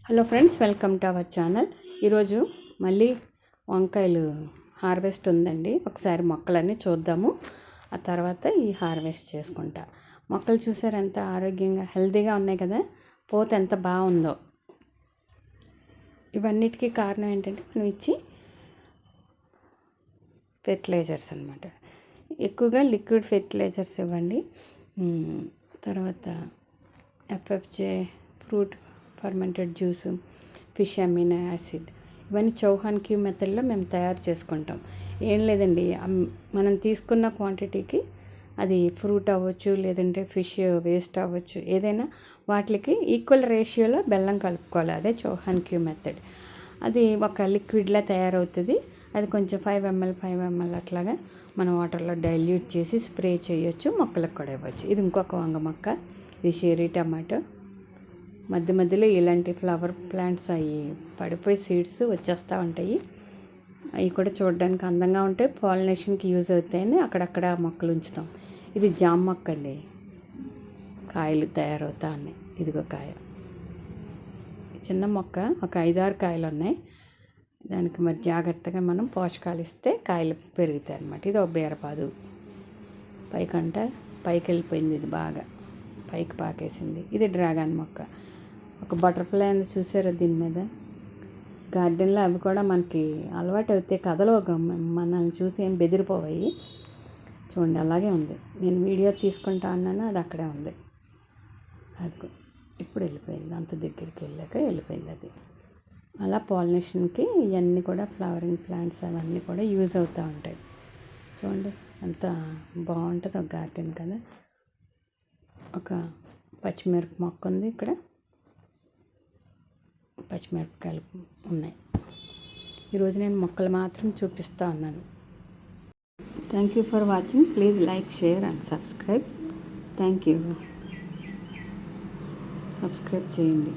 Hello friends, welcome to our channel. ఈరోజు మళ్ళీ వంకాయలు హార్వెస్ట్ ఉందండి. ఒకసారి మొక్కలన్నీ చూద్దాము, ఆ తర్వాత ఈ హార్వెస్ట్ చేసుకుంటా. మొక్కలు చూసారు ఎంత ఆరోగ్యంగా హెల్తీగా ఉన్నాయి కదా, పూత ఎంత బాగుందో. ఇవన్నిటికీ కారణం ఏంటంటే మనం ఇచ్చి ఫెర్టిలైజర్స్ అన్నమాట. ఎక్కువగా లిక్విడ్ ఫెర్టిలైజర్స్ ఇవ్వండి. తర్వాత FFJ, fruit fermented juice, fish amino acid, ఇవన్నీ చౌహాన్ క్యూ మెథడ్లో మేము తయారు చేసుకుంటాం. ఏం లేదండి, మనం తీసుకున్న క్వాంటిటీకి అది ఫ్రూట్ అవ్వచ్చు, లేదంటే ఫిష్ వేస్ట్ అవ్వచ్చు, ఏదైనా వాటికి ఈక్వల్ రేషియోలో బెల్లం కలుపుకోవాలి. అదే చౌహాన్ క్యూ మెథడ్. అది ఒక లిక్విడ్లా తయారవుతుంది. అది కొంచెం 5 ml అట్లాగా మనం వాటర్లో డైల్యూట్ చేసి స్ప్రే చేయొచ్చు, మొక్కలకు కూడా ఇవ్వచ్చు. ఇది ఇంకొక వంగ మొక్క, ఇది షెర్రీ టమాటో. మధ్య మధ్యలో ఇలాంటి ఫ్లవర్ ప్లాంట్స్ అవి పడిపోయి సీడ్స్ వచ్చేస్తూ ఉంటాయి. అవి కూడా చూడడానికి అందంగా ఉంటాయి, పాలినేషన్కి యూజ్ అవుతాయని అక్కడక్కడ మొక్కలు ఉంచుతాం. ఇది జామ మొక్క అండి, కాయలు తయారవుతా ఉన్నాయి. ఇదిగో కాయ, చిన్న మొక్క, ఒక 5-6 కాయలు ఉన్నాయి. దానికి మరి జాగ్రత్తగా మనం పోషకాలు ఇస్తే కాయలు పెరుగుతాయి అన్నమాట. ఇది ఒక బీరపాదు, పైకి వెళ్ళిపోయింది, ఇది బాగా పైకి పాకేసింది. ఇది డ్రాగన్ మొక్క, ఒక బటర్ఫ్లై అని చూసారా దీని మీద. గార్డెన్లో అవి కూడా మనకి అలవాటు అవుతాయి, కథలో మనల్ని చూసి ఏం బెదిరిపోయి. చూడండి అలాగే ఉంది. నేను వీడియో తీసుకుంటా అన్నాను, అది అక్కడే ఉంది. అది ఇప్పుడు వెళ్ళిపోయింది, అంత దగ్గరికి వెళ్ళిపోయింది అది. అలా పాలినేషన్కి ఇవన్నీ కూడా ఫ్లవరింగ్ ప్లాంట్స్ అవన్నీ కూడా యూజ్ అవుతూ ఉంటాయి. చూడండి ఎంత బాగుంటుంది ఒక గార్డెన్ కదా. ఒక పచ్చిమిరప మొక్క ఉంది, ఇక్కడ పచ్చిమిరపకాయలు ఉన్నాయి. ఈరోజు నేను మొక్కలు మాత్రం చూపిస్తూ ఉన్నాను. Thank you for watching. Please like, share and subscribe. Thank you. Subscribe చేయండి.